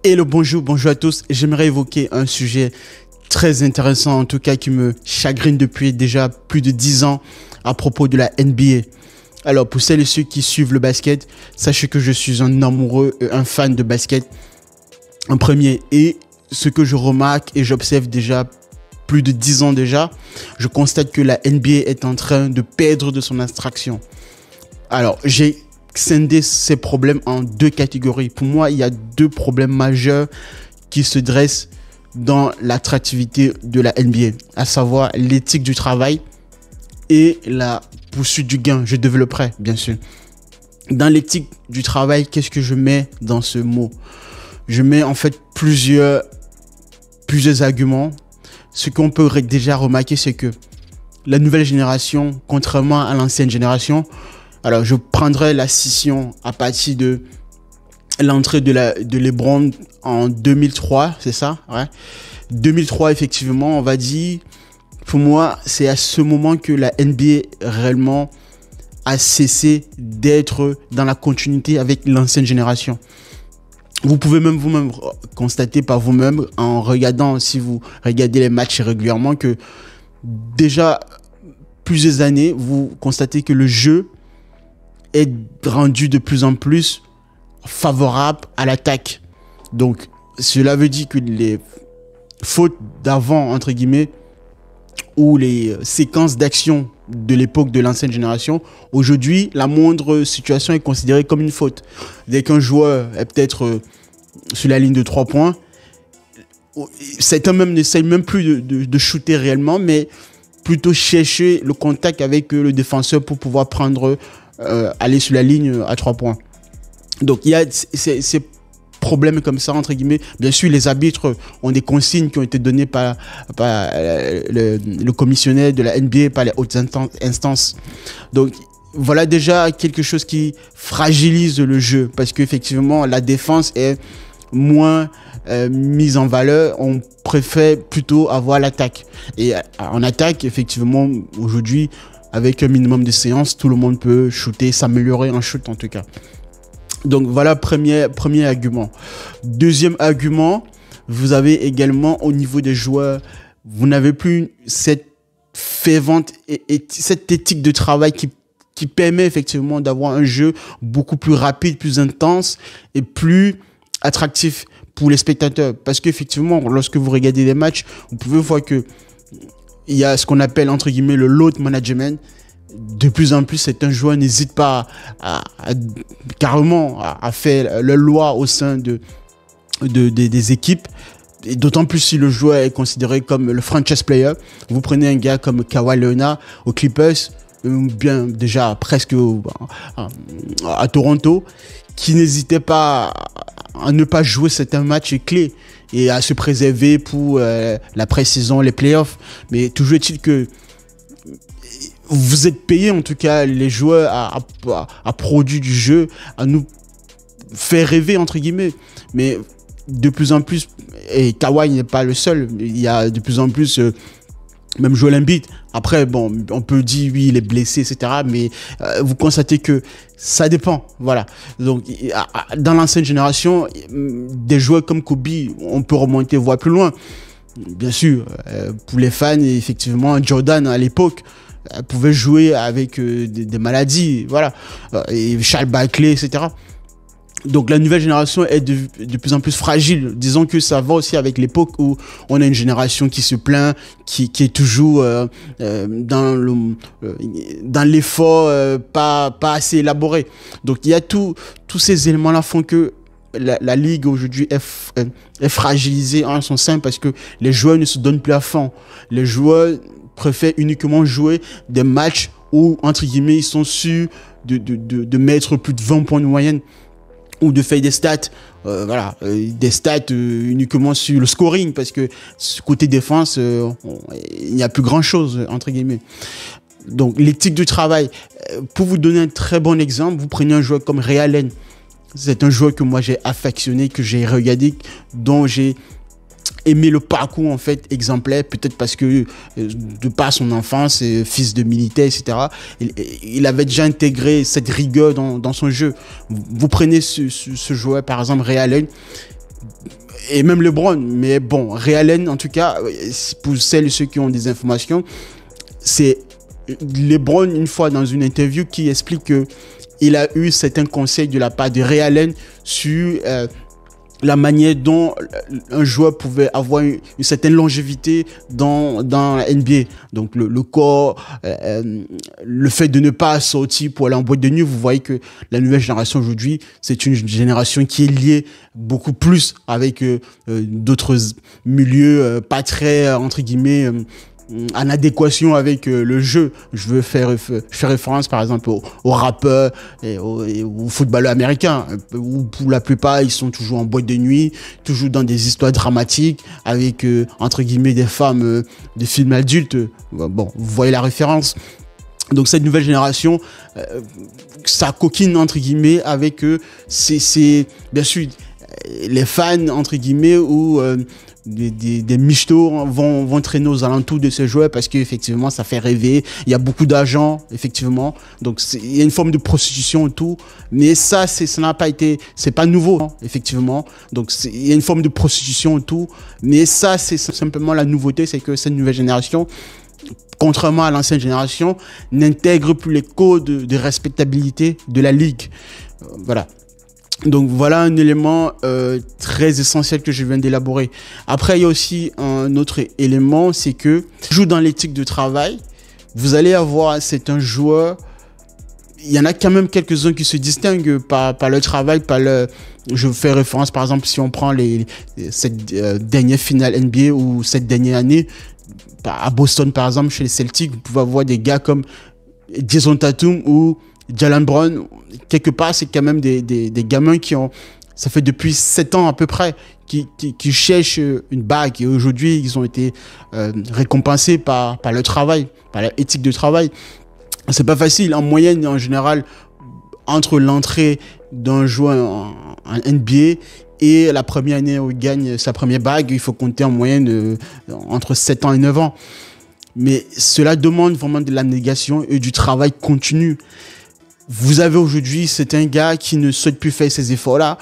Hello, bonjour à tous. J'aimerais évoquer un sujet très intéressant, en tout cas qui me chagrine depuis déjà plus de 10 ans à propos de la NBA. Alors, pour celles et ceux qui suivent le basket, sachez que je suis un amoureux, un fan de basket en premier. Et ce que je remarque et j'observe déjà plus de 10 ans déjà, je constate que la NBA est en train de perdre de son attraction. Alors, j'ai scindé ces problèmes en deux catégories. Pour moi, il y a deux problèmes majeurs qui se dressent dans l'attractivité de la NBA, à savoir l'éthique du travail et la poursuite du gain. Je développerai, bien sûr. Dans l'éthique du travail, qu'est-ce que je mets dans ce mot? Je mets en fait plusieurs arguments. Ce qu'on peut déjà remarquer, c'est que la nouvelle génération, contrairement à l'ancienne génération, alors je prendrai la scission à partir de l'entrée de LeBron en 2003, c'est ça, ouais. 2003, effectivement, on va dire, pour moi, c'est à ce moment que la NBA réellement a cessé d'être dans la continuité avec l'ancienne génération. Vous pouvez même vous-même constater par vous-même en regardant, si vous regardez les matchs régulièrement, que déjà plusieurs années, vous constatez que le jeu est rendu de plus en plus favorable à l'attaque. Donc, cela veut dire que les fautes d'avant, entre guillemets, ou les séquences d'action de l'époque de l'ancienne génération, aujourd'hui, la moindre situation est considérée comme une faute. Dès qu'un joueur est peut-être sur la ligne de 3 points, certains même n'essayent même plus de shooter réellement, mais plutôt chercher le contact avec le défenseur pour pouvoir aller sur la ligne à 3 points. Donc, il y a ces problèmes comme ça, entre guillemets. Bien sûr, les arbitres ont des consignes qui ont été données par le commissionnaire de la NBA, par les hautes instances. Donc, voilà déjà quelque chose qui fragilise le jeu parce qu'effectivement, la défense est moins mise en valeur. On préfère plutôt avoir l'attaque. Et en attaque, effectivement, aujourd'hui, avec un minimum de séances, tout le monde peut shooter, s'améliorer en shoot en tout cas. Donc voilà, premier argument. Deuxième argument, vous avez également au niveau des joueurs, vous n'avez plus cette fervente et cette éthique de travail qui permet effectivement d'avoir un jeu beaucoup plus rapide, plus intense et plus attractif pour les spectateurs. Parce qu'effectivement, lorsque vous regardez les matchs, vous pouvez voir que il y a ce qu'on appelle entre guillemets le load management. De plus en plus, certains joueurs n'hésitent pas carrément à faire leur loi au sein des équipes. Et d'autant plus si le joueur est considéré comme le franchise player. Vous prenez un gars comme Kawhi Leonard aux Clippers, bien déjà presque à Toronto, qui n'hésitait pas à ne pas jouer certains matchs clés et à se préserver pour la pré-saison, les playoffs. Mais toujours est-il que vous êtes payé, en tout cas, les joueurs à produire du jeu, à nous faire rêver, entre guillemets. Mais de plus en plus, et Kawhi n'est pas le seul, il y a de plus en plus, même Joel Embiid. Après, bon, on peut dire, oui, il est blessé, etc. Mais vous constatez que ça dépend, voilà. Donc, dans l'ancienne génération, des joueurs comme Kobe, on peut remonter, voir plus loin. Bien sûr, pour les fans, effectivement, Jordan, à l'époque, pouvait jouer avec des maladies, voilà, et Charles Barkley, etc. Donc la nouvelle génération est de plus en plus fragile. Disons que ça va aussi avec l'époque où on a une génération qui se plaint, qui est toujours dans l'effort pas assez élaboré. Donc il y a tous ces éléments-là font que la ligue aujourd'hui est fragilisée en son sein parce que les joueurs ne se donnent plus à fond. Les joueurs préfèrent uniquement jouer des matchs où, entre guillemets, ils sont sûrs de mettre plus de 20 points de moyenne ou de faire des stats, des stats uniquement sur le scoring parce que côté défense, il n'y a plus grand-chose, entre guillemets. Donc, l'éthique du travail. Pour vous donner un très bon exemple, vous prenez un joueur comme Ray Allen. C'est un joueur que moi j'ai affectionné, que j'ai regardé, dont j'ai aimé le parcours en fait exemplaire, peut-être parce que de par son enfance, fils de militaire, etc. Il avait déjà intégré cette rigueur dans son jeu. Vous prenez ce joueur par exemple, Ray Allen, et même LeBron. Mais bon, Ray Allen, en tout cas, pour celles et ceux qui ont des informations, c'est LeBron, une fois dans une interview, qui explique que il a eu certains conseils de la part de Ray Allen sur la manière dont un joueur pouvait avoir une certaine longévité dans la NBA. Donc le corps, le fait de ne pas sortir pour aller en boîte de nuit. Vous voyez que la nouvelle génération aujourd'hui, c'est une génération qui est liée beaucoup plus avec d'autres milieux pas très, entre guillemets, en adéquation avec le jeu. Je veux faire référence par exemple aux rappeurs et aux footballeurs américains, où pour la plupart ils sont toujours en boîte de nuit, toujours dans des histoires dramatiques avec entre guillemets des femmes de films adultes. Bon, vous voyez la référence. Donc cette nouvelle génération, ça coquine entre guillemets avec c'est bien sûr les fans entre guillemets ou des michtos vont traîner aux alentours de ces joueurs parce qu'effectivement ça fait rêver, il y a beaucoup d'argent effectivement, donc il y a une forme de prostitution autour, mais ça n'a pas été, c'est pas nouveau hein, effectivement, donc il y a une forme de prostitution autour, mais ça c'est simplement la nouveauté, c'est que cette nouvelle génération, contrairement à l'ancienne génération, n'intègre plus les codes de respectabilité de la ligue. Voilà. Donc voilà un élément très essentiel que je viens d'élaborer. Après, il y a aussi un autre élément, c'est que joue dans l'éthique de travail. Vous allez avoir, c'est un joueur, il y en a quand même quelques-uns qui se distinguent par leur travail, je fais référence par exemple si on prend cette dernière finale NBA ou cette dernière année, à Boston par exemple, chez les Celtics, vous pouvez avoir des gars comme Jason Tatum ou Jalen Brown. Quelque part, c'est quand même des gamins qui ont, ça fait depuis 7 ans à peu près, qui cherchent une bague. Et aujourd'hui, ils ont été récompensés par leur travail, par leur éthique de travail. C'est pas facile. En moyenne, en général, entre l'entrée d'un joueur en NBA et la première année où il gagne sa première bague, il faut compter en moyenne entre 7 ans et 9 ans. Mais cela demande vraiment de l'abnégation et du travail continu. Vous avez aujourd'hui, c'est un gars qui ne souhaite plus faire ces efforts-là,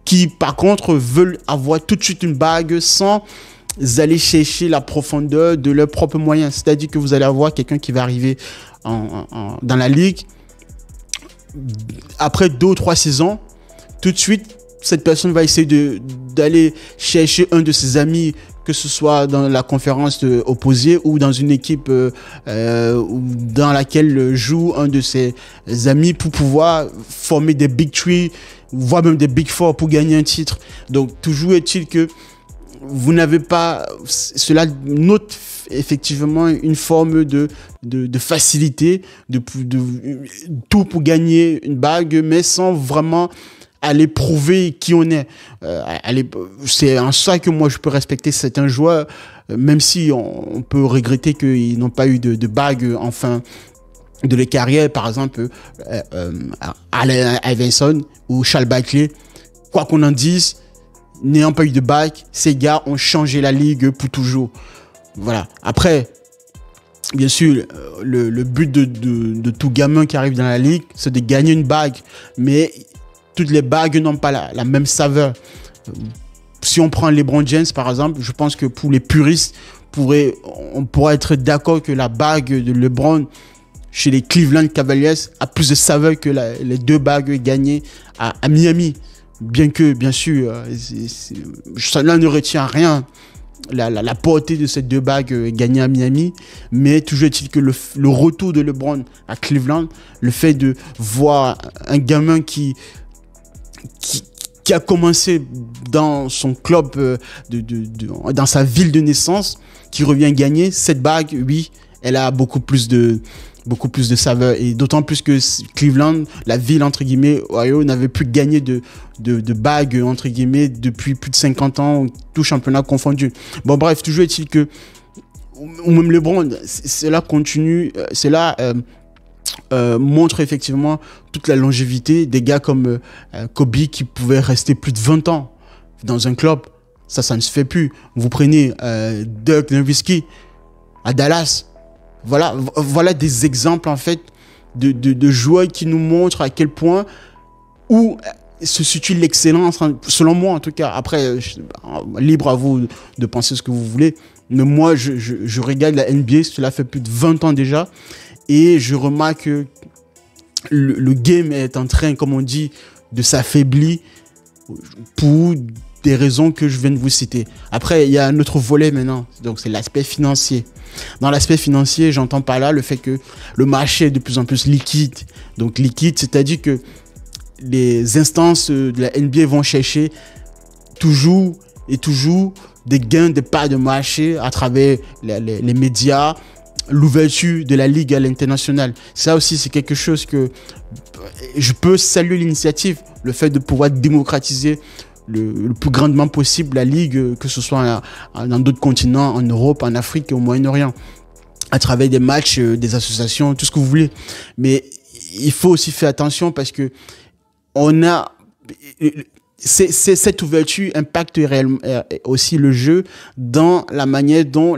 qui par contre veulent avoir tout de suite une bague sans aller chercher la profondeur de leurs propres moyens. C'est-à-dire que vous allez avoir quelqu'un qui va arriver dans la ligue, après 2 ou 3 saisons, tout de suite, cette personne va essayer d'aller chercher un de ses amis, que ce soit dans la conférence opposée ou dans une équipe dans laquelle joue un de ses amis pour pouvoir former des Big Three, voire même des Big Four pour gagner un titre. Donc, toujours est-il que vous n'avez pas... Cela note effectivement une forme de facilité, tout pour gagner une bague, mais sans vraiment aller prouver qui on est. C'est en ça que moi je peux respecter certains joueurs, même si on peut regretter qu'ils n'ont pas eu de bague en fin de leur carrière. Par exemple, Allen Iverson ou Charles Barkley, quoi qu'on en dise, n'ayant pas eu de bague, ces gars ont changé la ligue pour toujours. Voilà. Après, bien sûr, le but de tout gamin qui arrive dans la ligue, c'est de gagner une bague, mais toutes les bagues n'ont pas la même saveur. Si on prend LeBron James, par exemple, je pense que pour les puristes, on pourrait être d'accord que la bague de LeBron chez les Cleveland Cavaliers a plus de saveur que les 2 bagues gagnées à Miami. Bien que, bien sûr, cela ne retient rien, la portée de ces 2 bagues gagnées à Miami, mais toujours est-il que le retour de LeBron à Cleveland, le fait de voir un gamin qui a commencé dans son club, dans sa ville de naissance, qui revient gagner cette bague, oui, elle a beaucoup plus de saveur, et d'autant plus que Cleveland, la ville entre guillemets, Ohio, n'avait plus gagné de bague entre guillemets depuis plus de 50 ans, tout championnat confondu. Bon bref, toujours est-il que, ou même LeBron, cela continue, cela montre effectivement toute la longévité des gars comme Kobe qui pouvaient rester plus de 20 ans dans un club. Ça ne se fait plus. Vous prenez Dirk Nowitzki à Dallas. Voilà des exemples en fait de joueurs qui nous montrent à quel point où se situe l'excellence, selon moi en tout cas. Après, libre à vous de penser ce que vous voulez. Mais moi, je regarde la NBA, cela fait plus de 20 ans déjà. Et je remarque que le game est en train, comme on dit, de s'affaiblir pour des raisons que je viens de vous citer. Après, il y a un autre volet maintenant, donc c'est l'aspect financier. Dans l'aspect financier, j'entends par là le fait que le marché est de plus en plus liquide. Donc liquide, c'est-à-dire que les instances de la NBA vont chercher toujours des gains de parts de marché à travers les médias, l'ouverture de la ligue à l'international. Ça aussi, c'est quelque chose que je peux saluer l'initiative, le fait de pouvoir démocratiser le plus grandement possible la ligue, que ce soit dans d'autres continents, en Europe, en Afrique et au Moyen-Orient, à travers des matchs, des associations, tout ce que vous voulez. Mais il faut aussi faire attention parce que cette ouverture impacte réellement aussi le jeu dans la manière dont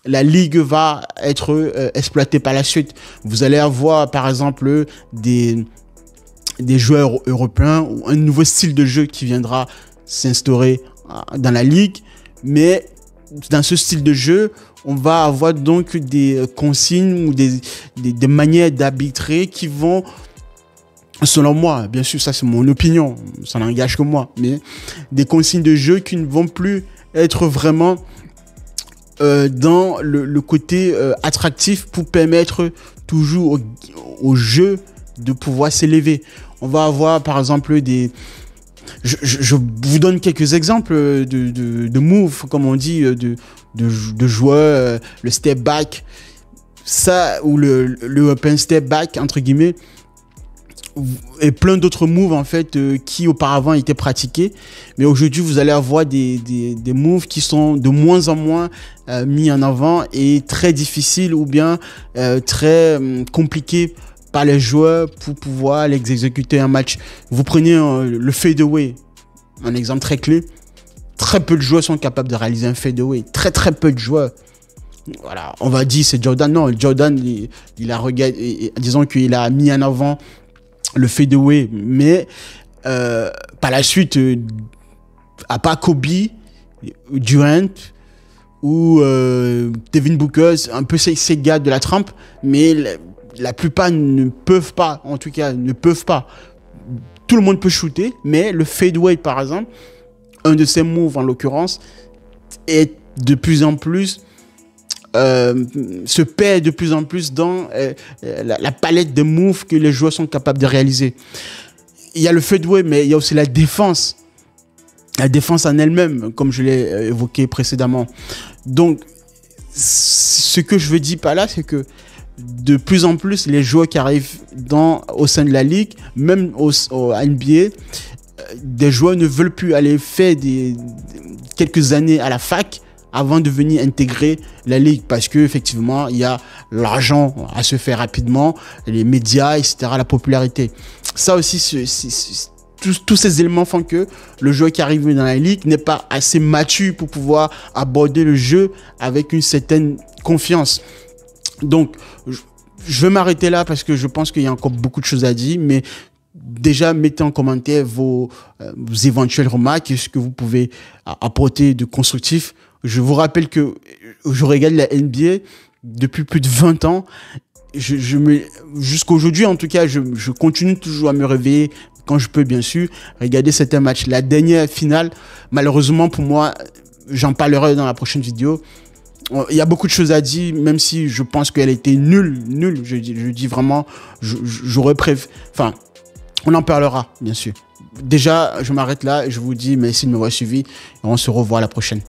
la ligue va être exploitée par la suite. Vous allez avoir par exemple des joueurs européens ou un nouveau style de jeu qui viendra s'instaurer dans la ligue, mais dans ce style de jeu, on va avoir donc des consignes ou des manières d'arbitrer qui vont, selon moi, bien sûr, ça c'est mon opinion, ça n'engage que moi, mais des consignes de jeu qui ne vont plus être vraiment dans le côté attractif pour permettre toujours au jeu de pouvoir s'élever. On va avoir par exemple je vous donne quelques exemples de moves, comme on dit, de joueurs, le step back, ça, ou le open step back, entre guillemets, et plein d'autres moves en fait qui auparavant étaient pratiqués, mais aujourd'hui vous allez avoir des moves qui sont de moins en moins mis en avant et très difficiles ou bien très compliqués par les joueurs pour pouvoir les exécuter un match. Vous prenez le fadeaway, un exemple très clé. Très peu de joueurs sont capables de réaliser un fadeaway. Très peu de joueurs. Voilà, on va dire c'est Jordan. Non, Jordan, il a regardé, disons qu'il a mis en avant le fadeaway, mais par la suite, à part Kobe, Durant ou Devin Booker, un peu ces gars de la trempe, mais la plupart ne peuvent pas, en tout cas, ne peuvent pas. Tout le monde peut shooter, mais le fadeaway, par exemple, un de ces moves en l'occurrence, est de plus en plus se perd de plus en plus dans la palette de moves que les joueurs sont capables de réaliser. Il y a le fadeaway, mais il y a aussi la défense. La défense en elle-même, comme je l'ai évoqué précédemment. Donc, ce que je veux dire par là, c'est que de plus en plus, les joueurs qui arrivent au sein de la ligue, même au NBA, des joueurs ne veulent plus aller faire quelques années à la fac avant de venir intégrer la ligue, parce que effectivement il y a l'argent à se faire rapidement, les médias, etc., la popularité. Ça aussi, tous ces éléments font que le joueur qui arrive dans la ligue n'est pas assez mature pour pouvoir aborder le jeu avec une certaine confiance. Donc je vais m'arrêter là parce que je pense qu'il y a encore beaucoup de choses à dire, mais déjà, mettez en commentaire vos éventuelles remarques et ce que vous pouvez apporter de constructif. Je vous rappelle que je regarde la NBA depuis plus de 20 ans. Jusqu'à aujourd'hui, en tout cas, je continue toujours à me réveiller quand je peux, bien sûr, regarder certains matchs. La dernière finale, malheureusement pour moi, j'en parlerai dans la prochaine vidéo. Il y a beaucoup de choses à dire, même si je pense qu'elle était nulle. Je dis vraiment, j'aurais préféré... Enfin, on en parlera, bien sûr. Déjà, je m'arrête là et je vous dis merci de m'avoir suivi et on se revoit à la prochaine.